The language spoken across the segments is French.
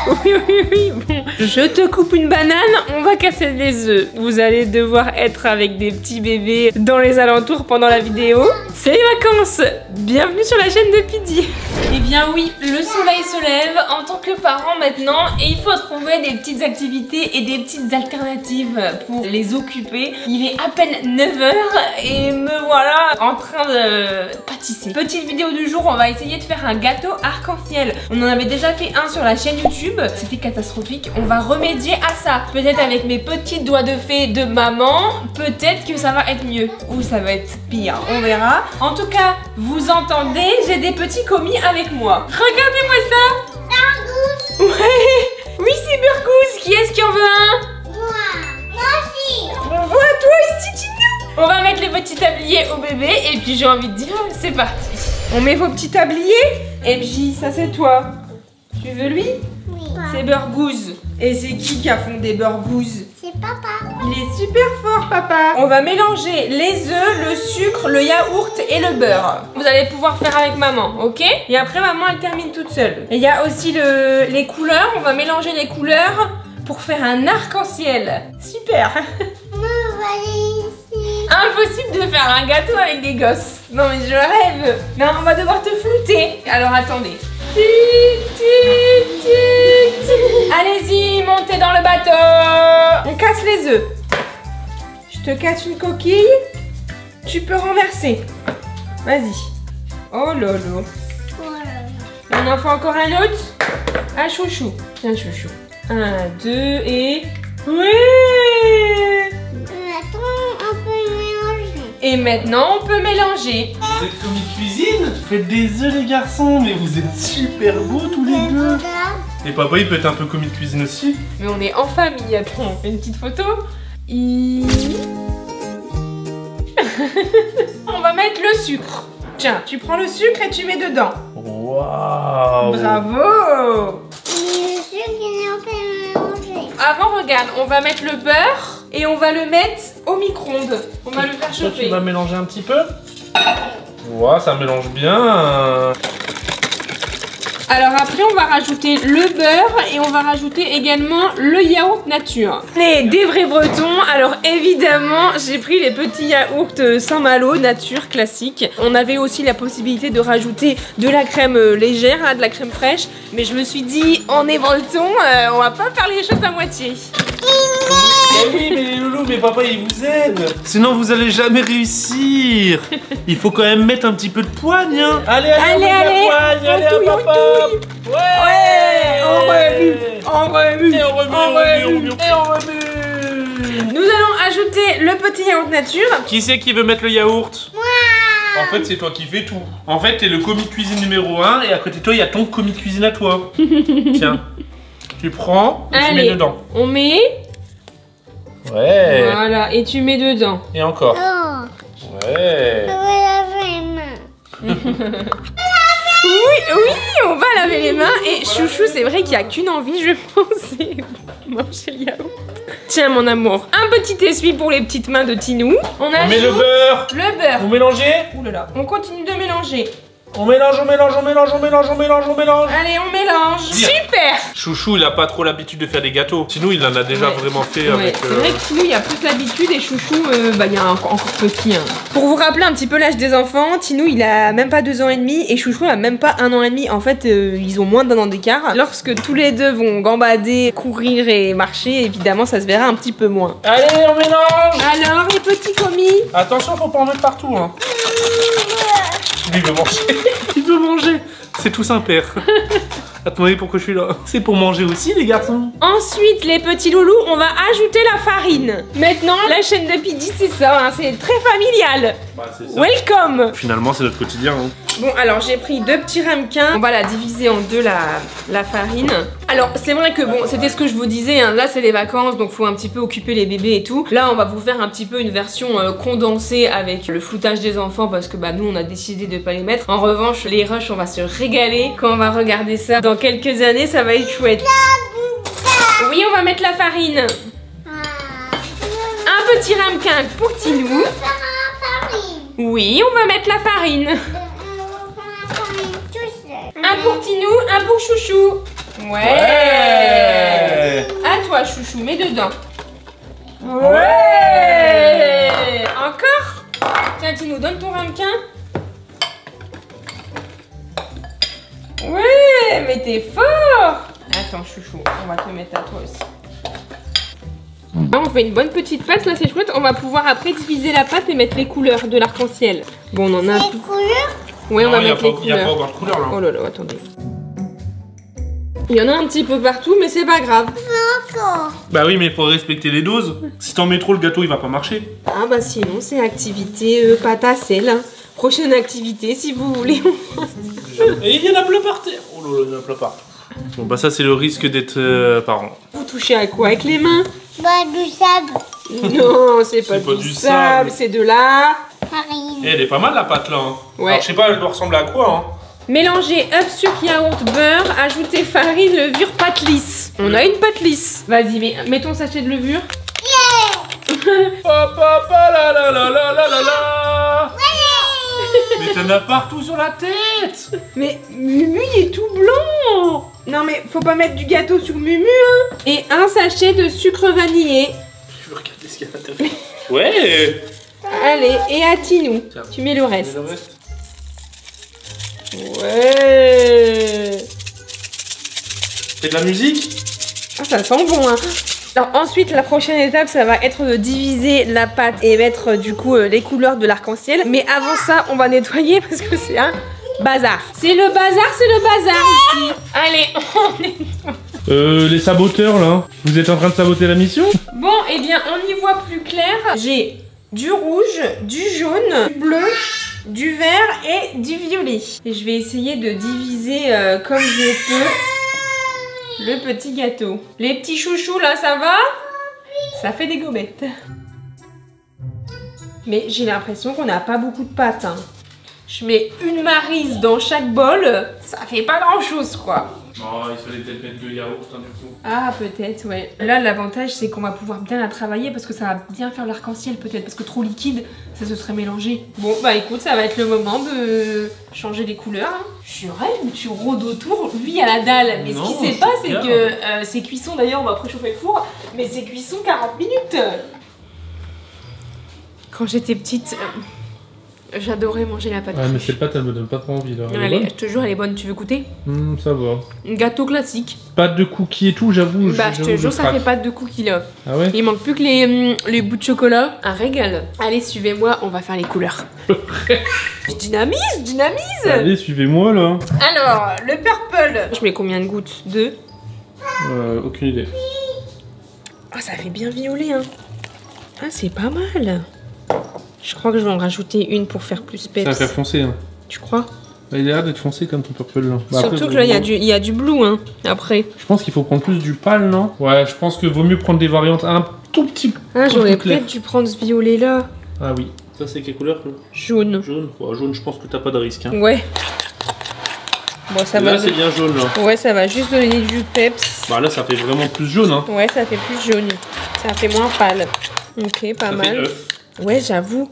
Oui, bon. Je te coupe une banane, on va casser les œufs. Vous allez devoir être avec des petits bébés dans les alentours pendant la vidéo. C'est les vacances. Bienvenue sur la chaîne de Pidi. Eh bien oui, le soleil se lève en tant que parent maintenant et il faut trouver des petites activités et des petites alternatives pour les occuper. Il est à peine 9h et me voilà en train de pâtisser. Petite vidéo du jour, on va essayer de faire un gâteau arc-en-ciel. On en avait déjà fait un sur la chaîne YouTube, c'était catastrophique. On va remédier à ça. Peut-être avec mes petits doigts de fée de maman, peut-être que ça va être mieux. Ou ça va être pire, on verra. En tout cas, vous entendez, j'ai des petits commis avec moi. Regardez-moi ça. Burgous. Ouais. Oui, c'est Burgous. Qui est-ce qui en veut un? Moi aussi. On voit toi ici, Tinou. On va mettre les petits tabliers au bébé et puis j'ai envie de dire, c'est parti. On met vos petits tabliers et puis ça c'est toi. Tu veux lui? Oui. C'est Burgous. Et c'est qui a fondé Burgous? C'est papa. Il est super fort, papa. On va mélanger les œufs, le sucre, le yaourt et le beurre. Vous allez pouvoir faire avec maman, ok? Et après, maman, elle termine toute seule. Et il y a aussi les couleurs. On va mélanger les couleurs pour faire un arc-en-ciel. Super. Maman, on va aller ici. Impossible de faire un gâteau avec des gosses. Non, mais je rêve. Non, on va devoir te flouter. Alors, attendez. Allez-y, montez dans le bateau. On casse les œufs. Je te casse une coquille. Tu peux renverser. Vas-y. Oh lolo. On en fait encore un autre. Ah chouchou. Tiens chouchou. 1, 2 et... Oui. Attends, on peut mélanger. Et maintenant on peut mélanger. Vous êtes commis de cuisine? Faites des œufs les garçons, mais vous êtes super beaux tous les deux. Et papa il peut être un peu commis de cuisine aussi. Mais on est en famille, attends, on fait une petite photo. On va mettre le sucre. Tiens, tu prends le sucre et tu mets dedans. Waouh! Bravo! Mais le sucre, on peut mélanger. Avant, regarde, on va mettre le beurre et on va le mettre au micro-ondes. On va le faire Toi, chauffer. tu vas mélanger un petit peu? Waouh, ça mélange bien. Alors après, on va rajouter le beurre et on va rajouter également le yaourt nature. Les des vrais bretons, alors évidemment, j'ai pris les petits yaourts Saint-Malo nature classique. On avait aussi la possibilité de rajouter de la crème légère, hein, de la crème fraîche. Mais je me suis dit, on est breton, on va pas faire les choses à moitié. Mais oui, mais les loulous, mais papa il vous aide. Sinon vous allez jamais réussir. Il faut quand même mettre un petit peu de poigne, hein. Allez, Allez, on met allez, la poigne, allez, on touille, hop, hop. Ouais, on remue, on remue, Et on remue, on on remue, remue. et on remue. Nous allons ajouter le petit yaourt nature. Qui c'est qui veut mettre le yaourt? Moi. En fait, c'est toi qui fais tout. En fait, t'es le commis de cuisine numéro 1 et à côté de toi, il y a ton commis de cuisine à toi. Tiens, tu prends et tu mets dedans. On met. Ouais. Voilà, et tu mets dedans. Et encore. Oh. Ouais. Je vais laver les mains. Oui, on va laver les mains. Et chouchou, c'est vrai qu'il n'y a qu'une envie, je pense, c'est manger le yaourt. Tiens, mon amour, un petit essuie pour les petites mains de Tinou. On met le beurre. Le beurre. Vous mélangez? Ouh là là. On continue de mélanger. On mélange, on mélange, on mélange, on mélange, on mélange, on mélange. Allez, on mélange. Bien. Super. Chouchou, il a pas trop l'habitude de faire des gâteaux. Sinon, il en a déjà Ouais. vraiment fait Ouais, avec. c'est vrai que Tinou, il y a plus l'habitude et Chouchou, bah, il y a encore petit. Hein. Pour vous rappeler un petit peu l'âge des enfants, Tinou, il a même pas 2 ans et demi et Chouchou a même pas 1 an et demi. En fait, ils ont moins d'1 an d'écart. Lorsque tous les deux vont gambader, courir et marcher, évidemment, ça se verra un petit peu moins. Allez, on mélange. Alors, les petits commis. Attention, faut pas en mettre partout. Hein. Il veut manger. Il veut manger. C'est tout Saint-Père. Attendez, pourquoi je suis là? C'est pour manger aussi, les garçons. Ensuite, les petits loulous, on va ajouter la farine. Maintenant, la chaîne de Pidi, c'est ça, hein, c'est très familial. Bah, c'est ça. Welcome. Finalement, c'est notre quotidien. Hein. Bon, alors j'ai pris 2 petits ramequins. On va la diviser en 2 la farine. Alors, c'est vrai que bon, c'était ce que je vous disais, hein, là c'est les vacances, donc faut un petit peu occuper les bébés et tout. Là, on va vous faire un petit peu une version condensée avec le floutage des enfants parce que bah nous, on a décidé de pas les mettre. En revanche, les rushs, on va se régaler quand on va regarder ça. Dans quelques années, ça va être chouette. Oui, on va mettre la farine. Un petit ramequin pour Tinou. Oui, on va mettre la farine. Un pour Tinou, un pour Chouchou. Ouais. À toi, chouchou, mets dedans. Ouais. Encore. Tiens, tu nous donnes ton ramequin. Ouais, mais t'es fort. Attends, chouchou, on va te mettre à toi aussi. Là, on fait une bonne petite pâte, là c'est chouette. On va pouvoir après diviser la pâte et mettre les couleurs de l'arc-en-ciel. Bon, on en a un peu. Couleurs? Ouais, on va mettre les Il n'y a pas couleurs. encore de couleur là. Oh là là, attendez. Il y en a un petit peu partout, mais c'est pas grave. Encore. Bah oui, mais il faut respecter les doses. Si t'en mets trop, le gâteau il va pas marcher. Ah bah sinon, c'est activité pâte à sel. Hein. Prochaine activité, si vous voulez. Et il y en a plein par terre. Oh là là, il y en a plein partout. Bon, bah ça, c'est le risque d'être parent. Vous touchez à quoi avec les mains? Bah, du sable. Non, c'est pas du sable, c'est de la... Farine. Et elle est pas mal la pâte là. Hein. Ouais. Alors, je sais pas, elle doit ressembler à quoi. Hein. Mélangez œufs, sucre, yaourt, beurre, ajoutez farine, levure, pâte lisse. On a une pâte lisse. Vas-y, mets ton sachet de levure. Papa la la la la la la la. Mais t'en as partout sur la tête. Mais Mumu, il est tout blanc. Non mais faut pas mettre du gâteau sur Mumu, hein. Et un sachet de sucre vanillé. Je veux regarder ce qu'il y a à l'intérieur. Ouais. Allez, et à Tinou, Tiens. tu mets le reste. Mais le reste. Ouais. C'est de la musique. Ah, ça sent bon, hein. Alors ensuite, la prochaine étape, ça va être de diviser la pâte et mettre du coup les couleurs de l'arc-en-ciel. Mais avant ça, on va nettoyer parce que c'est un bazar. C'est le bazar ici. Allez, on nettoie. Les saboteurs là, vous êtes en train de saboter la mission? Bon, eh bien, on y voit plus clair. J'ai du rouge, du jaune, du bleu, du vert et du violet. Et je vais essayer de diviser comme je peux le petit gâteau. Les petits chouchous là, ça va? Ça fait des gommettes. Mais j'ai l'impression qu'on n'a pas beaucoup de pâte. Hein. Je mets une maryse dans chaque bol, ça fait pas grand chose quoi. Oh, il fallait peut-être mettre 2 yaourts hein, du coup. Ah peut-être ouais. Là l'avantage c'est qu'on va pouvoir bien la travailler parce que ça va bien faire l'arc-en-ciel peut-être parce que trop liquide ça se serait mélangé. Bon bah écoute ça va être le moment de changer les couleurs. Hein. Je rêve où tu rôdes autour, lui à la dalle. Mais non, ce qui se passe c'est que ces cuissons d'ailleurs on va préchauffer le four mais ces cuissons 40 minutes. Quand j'étais petite... J'adorais manger la pâte. Ouais, mais cette pâte, elle me donne pas trop envie là. Allez, je te jure, elle est bonne. Tu veux goûter? Ça va. Un gâteau classique. Pâte de cookies et tout, j'avoue. Bah, je te jure, ça fait pâte de cookies là. Ah ouais? Il manque plus que les bouts de chocolat. Un régal. Allez, suivez-moi, on va faire les couleurs. Je dynamise. Allez, suivez-moi là. Alors, le purple. Je mets combien de gouttes? 2. Aucune idée. Oh, ça fait bien violet, hein. Ah, c'est pas mal. Je crois que je vais en rajouter une pour faire plus peps. Ça va faire foncer. Hein. Tu crois? Il a l'air d'être foncé comme ton purple là. Bah, surtout après, que là, il y a du blue, hein, après. Je pense qu'il faut prendre plus du pâle, non? Ouais, je pense que vaut mieux prendre des variantes un tout petit peu. Ah, j'aurais peut-être dû prendre ce violet là. Ah oui. Ça, c'est quelle couleur? Jaune. Jaune. Ouais, jaune, je pense que t'as pas de risque. Hein. Ouais. Bon, ça là, va. c'est bien jaune là. Ouais, ça va juste donner du peps. Bah là, ça fait vraiment plus jaune. Hein. Ouais, ça fait plus jaune. Ça fait moins pâle. Ok, pas ça mal. Fait œuf. Ouais, j'avoue.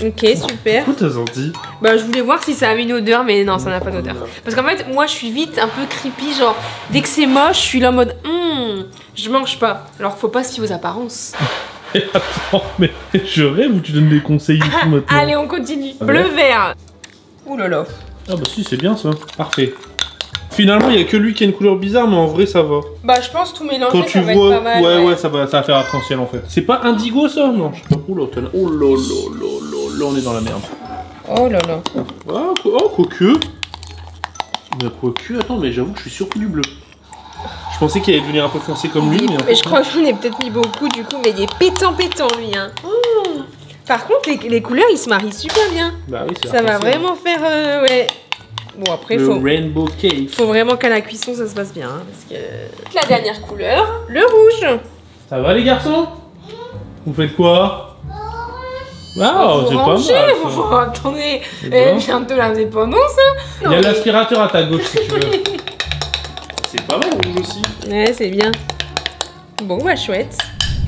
Ok, super. Pourquoi t'as senti? Bah, je voulais voir si ça avait une odeur, mais non, ça n'a pas d'odeur. Parce qu'en fait, moi, je suis vite un peu creepy. Genre, dès que c'est moche, je suis là en mode je mange pas. Alors, faut pas se fier aux apparences. Attends, mais je rêve ou tu donnes des conseils du tout maintenant? Allez, on continue. Ah Bleu, ouais. vert. Ouh là là. Ah bah si, c'est bien ça. Parfait. Finalement, il y a que lui qui a une couleur bizarre, mais en vrai, ça va. Bah, je pense tout mélanger, Quand tu ça va vois, être pas mal. ouais, ça va faire arc-en-ciel en fait. C'est pas indigo ça? Non, je sais pas. Oh là là, on est dans la merde. Oh là là. Ah, quoique. Mais quoique, attends, mais j'avoue que je suis surpris du bleu. Je pensais qu'il allait devenir un peu foncé comme lui, mais en fait, Mais je crois que j'en ai peut-être mis beaucoup du coup, mais il est pétant lui, hein. Par contre, les couleurs, ils se marient super bien. bah oui, c'est Ça va arc-en-ciel. vraiment faire, ouais. Bon, après, Le rainbow cake. faut vraiment qu'à la cuisson, ça se passe bien, hein, parce que... La dernière couleur, le rouge. Ça va les garçons? Vous faites quoi? Ah, Faut c'est pas ranger, mal. faut- Ça. Attendez, C'est bien. bientôt l'indépendance, hein. Il y a l'aspirateur à ta gauche si tu veux. C'est pas mal le rouge aussi. Ouais, c'est bien. Bon, bah chouette.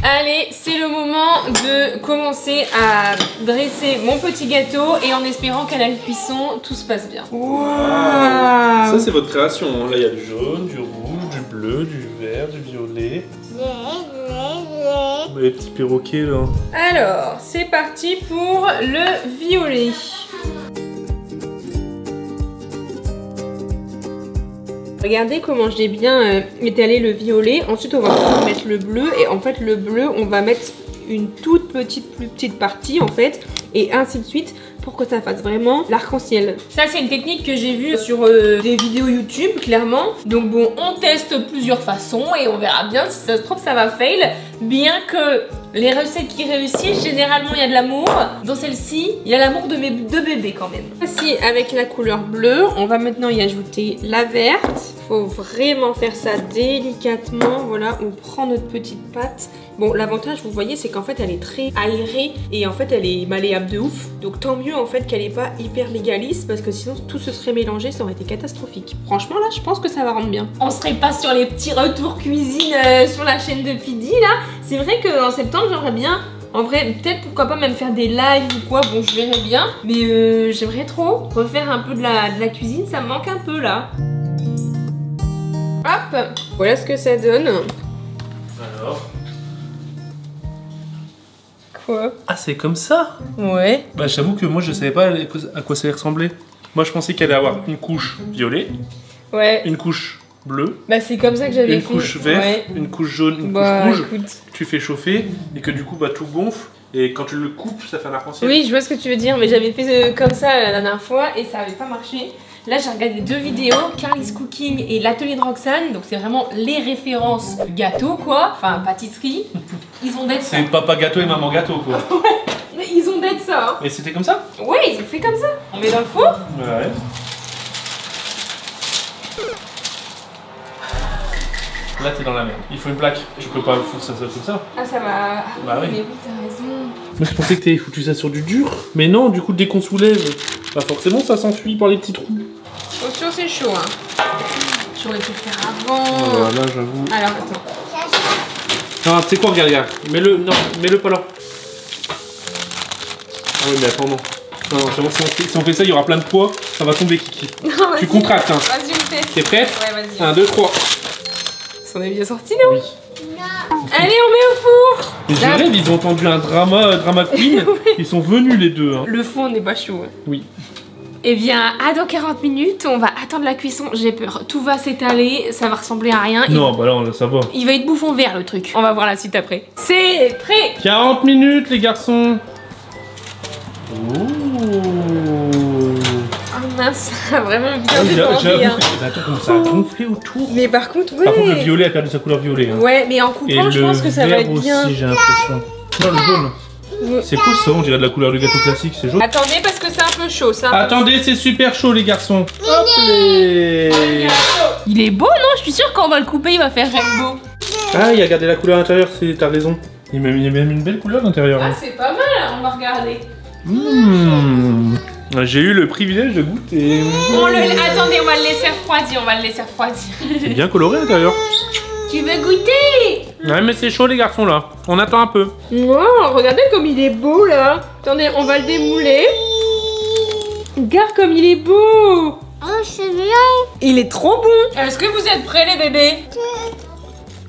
Allez, c'est le moment de commencer à dresser mon petit gâteau et en espérant qu'à la cuisson, tout se passe bien. Wow. Ça, c'est votre création. Hein. Là, il y a du jaune, du rouge, du bleu, du vert, du violet. Les petits perroquets, là. Alors, c'est parti pour le violet. Regardez comment j'ai bien étalé le violet. Ensuite, on va mettre le bleu. Et en fait, le bleu, on va mettre une toute petite, plus petite partie, en fait. Et ainsi de suite, pour que ça fasse vraiment l'arc-en-ciel. Ça, c'est une technique que j'ai vue sur des vidéos YouTube, clairement. Donc bon, on teste plusieurs façons et on verra bien si ça se trouve, ça va fail. Bien que les recettes qui réussissent, généralement, il y a de l'amour. Dans celle-ci, il y a l'amour de mes deux bébés quand même. Voici, avec la couleur bleue, on va maintenant y ajouter la verte. Faut vraiment faire ça délicatement. Voilà, on prend notre petite pâte. Bon, l'avantage, vous voyez, c'est qu'en fait, elle est très aérée et en fait, elle est malléable de ouf. Donc, tant mieux en fait qu'elle n'est pas hyper légaliste parce que sinon, tout se serait mélangé, ça aurait été catastrophique. Franchement, là, je pense que ça va rendre bien. On serait pas sur les petits retours cuisine sur la chaîne de Pidi, là. C'est vrai qu'en septembre, j'aimerais bien, en vrai, peut-être pourquoi pas même faire des lives ou quoi, bon, je verrai bien. Mais j'aimerais trop refaire un peu de la cuisine, ça me manque un peu, là. Hop, voilà ce que ça donne. Alors. Quoi? Ah, c'est comme ça? Ouais. Bah, j'avoue que moi, je savais pas à quoi ça allait ressembler. Moi, je pensais qu'elle allait avoir une couche violet, ouais, une couche bleue, bah c'est comme ça que j'avais fait. Une couche verte, ouais, une couche jaune, une couche rouge. Écoute. Tu fais chauffer et que du coup, bah, tout gonfle. Et quand tu le coupes, ça fait un arc-en-ciel. Oui, je vois ce que tu veux dire, mais j'avais fait comme ça la dernière fois et ça avait pas marché. Là, j'ai regardé deux vidéos, Carly's Cooking et l'atelier de Roxane. Donc, c'est vraiment les références gâteau, quoi. Enfin, pâtisserie. Ils ont d'être ça. C'est papa gâteau et maman gâteau, quoi. Ouais, mais ils ont d'être ça. Hein. Et c'était comme ça? Ouais, ils ont fait comme ça. On met dans le four. Ouais. Là, t'es dans la merde. Il faut une plaque. Tu peux pas foutre ça comme ça. Ah, ça va. Bah oui. Mais oui, t'as raison. Moi, je pensais que t'avais foutu ça sur du dur. Mais non, du coup, dès qu'on soulève, bah forcément, ça s'enfuit par les petits trous. Attention, c'est chaud, hein. J'aurais pu le faire avant. Oh là, j'avoue. Alors, attends. Non, tu sais quoi, regarde. Mets-le, non, mets-le pas là. Ah oui, mais attends, non. Non, non, si on fait ça, il y aura plein de poids. Ça va tomber, Kiki. Non, tu contractes, hein. Vas-y, on fait. T'es prête? Ouais, vas-y. 1, 2, 3. Ça en est bien sorti, non? Oui. Allez, on met au four. Les élèves, ils ont entendu un drama queen. Oui. Ils sont venus, les deux. Hein. Le fond n'est pas chaud. Hein. Oui. Eh bien, à dans 40 minutes, on va attendre la cuisson. J'ai peur. Tout va s'étaler, ça va ressembler à rien. Non, bah là, ça va. Il va être bouffon vert, le truc. On va voir la suite après. C'est prêt. 40 minutes, les garçons. Oh. Oh mince, ça a vraiment bien dépendé. Hein. Attends, comment ça a gonflé autour. Mais par contre, ouais. Par contre, le violet a perdu sa couleur violet. Hein. Ouais, mais en coupant, je pense que ça va être bien. Aussi, j'ai l'impression. Non, le jaune. C'est quoi ça? On dirait de la couleur du gâteau classique, c'est jaune. Attendez, parce que c'est un peu chaud, ça. Attendez, c'est super chaud, les garçons. Hop les... Il est beau, non? Je suis sûre quand on va le couper, il va faire rainbow. Ah, il a gardé la couleur intérieure, t'as raison. Il y a même une belle couleur à l'intérieur. Ah, c'est pas mal, on va regarder. J'ai eu le privilège de goûter. Attendez, on va le laisser refroidir, C'est bien coloré à l'intérieur. Tu veux goûter? Ouais, mais c'est chaud, les garçons, là. On attend un peu. Wow, regardez comme il est beau, là. Attendez, on va le démouler. Regarde comme il est beau. Oh, c'est bien. Il est trop bon. Est-ce que vous êtes prêts, les bébés?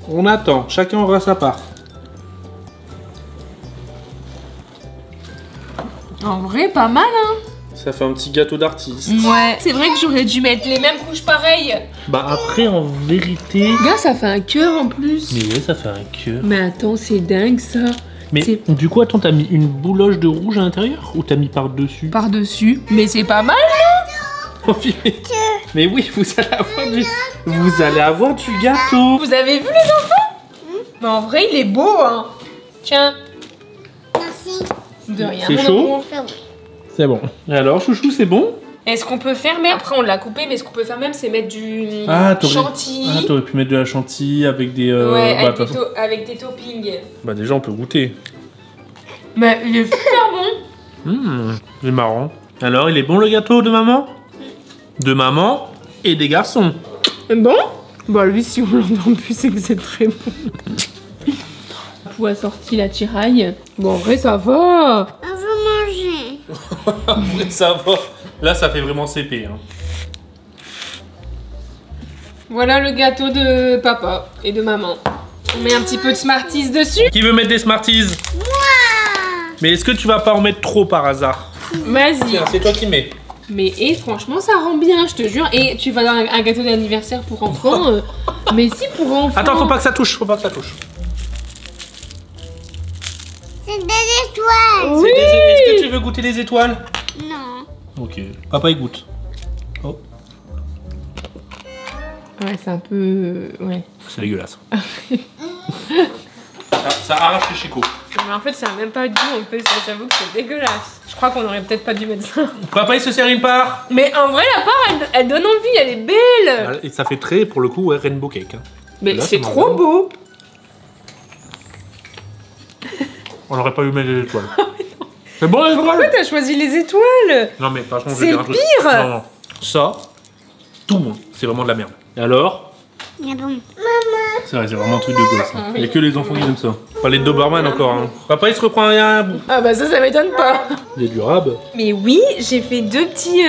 On attend. Chacun aura sa part. En vrai, pas mal, hein. Ça fait un petit gâteau d'artiste. Ouais. C'est vrai que j'aurais dû mettre les mêmes couches pareilles. Bah après, en vérité... Regarde, ça fait un cœur en plus. Mais ouais, ça fait un cœur. Mais attends, c'est dingue, ça. Mais du coup, attends, t'as mis une bouloche de rouge à l'intérieur ou t'as mis par-dessus? Par-dessus. Mais c'est pas mal, non? Mais oui, vous allez avoir du gâteau. Vous avez vu, les enfants? Mais en vrai, il est beau, hein. Tiens. Merci. De rien. C'est chaud? C'est bon. Alors, chouchou, c'est bon? Est-ce qu'on peut faire, mais après on l'a coupé, mais ce qu'on peut faire même, c'est mettre du chantilly. Ah, t'aurais pu mettre de la chantilly avec des... ouais, avec des toppings. Bah déjà, on peut goûter. Bah, il est super bon. C'est marrant. Alors, il est bon le gâteau de maman? De maman et des garçons. Bon? Bah lui, si on l'entend plus, c'est que c'est très bon. coup assorti la tiraille. Bon, en vrai, ça va. On veut manger. Ça va. Là, ça fait vraiment CP. Hein. Voilà le gâteau de papa et de maman. On met un petit peu de Smarties dessus. Qui veut mettre des Smarties? Moi. Mais est-ce que tu vas pas en mettre trop par hasard? Vas-y. Tiens, c'est toi qui mets. Mais et franchement, ça rend bien, je te jure. Et tu vas dans un gâteau d'anniversaire pour enfants. Mais si, pour enfants. Attends, faut pas que ça touche, faut pas que ça touche. C'est des étoiles. Oui. Est-ce que tu veux goûter les étoiles? Non. Ok. Papa, il goûte. Oh, Ouais, c'est un peu... Ouais. c'est dégueulasse. Ça arrache les chicots. Mais en fait, ça n'a même pas de goût en plus. J'avoue que c'est dégueulasse. Je crois qu'on aurait peut-être pas dû mettre ça. Papa, il se sert une part. Mais en vrai, la part, elle donne envie. Elle est belle. Et ça fait très, pour le coup, ouais, rainbow cake. Hein. Mais Là, c'est c'est trop marrant. beau. On n'aurait pas eu mettre les étoiles. C'est bon les Pourquoi étoiles? t'as choisi les étoiles? Non mais franchement, je C'est vais dire le un truc. pire. Non, non. Ça, tout bon. C'est vraiment de la merde. Et alors? Mais bon. C'est vrai, c'est vraiment un truc de gosse. Ah Hein. oui. Il n'y a que les enfants qui aiment ça. Pas les Doberman encore. Hein. Papa, il se reprend un bout. Ah bah ça m'étonne pas. Il y a du rab. Mais oui, j'ai fait deux petits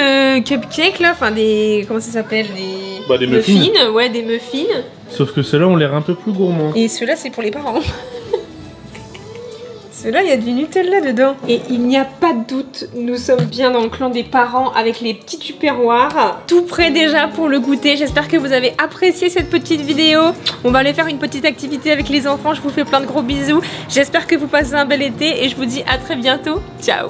cupcakes là, enfin des... Comment ça s'appelle? Des... Bah, des muffins. Ouais, des muffins. Sauf que ceux-là ont l'air un peu plus gourmands. Et ceux-là, c'est pour les parents. Ceux-là, il y a du Nutella dedans. Et il n'y a pas de doute, nous sommes bien dans le clan des parents avec les petits tupperwares. Tout prêt déjà pour le goûter. J'espère que vous avez apprécié cette petite vidéo. On va aller faire une petite activité avec les enfants. Je vous fais plein de gros bisous. J'espère que vous passez un bel été et je vous dis à très bientôt. Ciao!